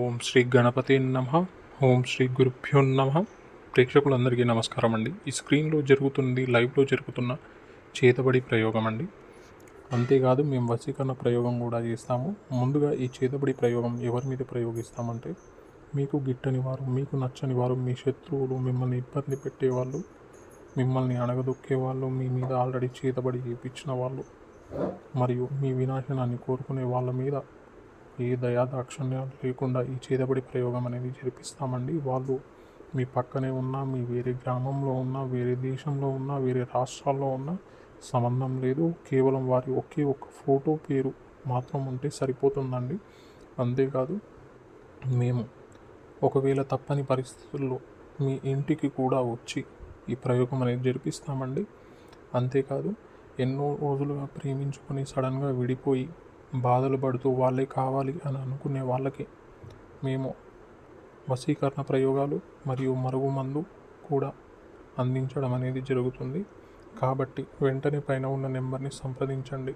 ఓం శ్రీ గణపతి నమః. ఓం శ్రీ గురుభ్యో నమః. ప్రేక్షకులందరికీ నమస్కారం అండి. ఈ స్క్రీన్లో జరుగుతుంది లైవ్లో జరుగుతున్న చేతబడి ప్రయోగం అండి. అంతేకాదు మేము వశీకరణ ప్రయోగం కూడా చేస్తాము. ముందుగా ఈ చేతబడి ప్రయోగం ఎవరి మీద ప్రయోగిస్తామంటే, మీకు గిట్టని వారు, మీకు నచ్చని వారు, మీ శత్రువులు, మిమ్మల్ని ఇబ్బంది పెట్టేవాళ్ళు, మిమ్మల్ని అణగదొక్కే వాళ్ళు, మీ మీద ఆల్రెడీ చేతబడి చేయించిన వాళ్ళు, మరియు మీ వినాశనాన్ని కోరుకునే వాళ్ళ మీద ఏ దయాదాక్షిణ్యాలు లేకుండా ఈ చేతబడి ప్రయోగం అనేది జరిపిస్తామండి. వాళ్ళు మీ పక్కనే ఉన్నా, మీ వేరే గ్రామంలో ఉన్నా, వేరే దేశంలో ఉన్నా, వేరే రాష్ట్రాల్లో ఉన్నా సంబంధం లేదు. కేవలం వారి ఒకే ఒక్క ఫోటో పేరు మాత్రం ఉంటే సరిపోతుందండి. అంతేకాదు, మేము ఒకవేళ తప్పని పరిస్థితుల్లో మీ ఇంటికి కూడా వచ్చి ఈ ప్రయోగం అనేది జరిపిస్తామండి. అంతేకాదు, ఎన్నో రోజులుగా ప్రేమించుకొని సడన్గా విడిపోయి బాధలు పడుతూ వాళ్ళే కావాలి అని అనుకునే వాళ్ళకి మేము వశీకరణ ప్రయోగాలు మరియు మరుగుమందు కూడా అందించడం అనేది జరుగుతుంది. కాబట్టి వెంటనే పైన ఉన్న నెంబర్ని సంప్రదించండి.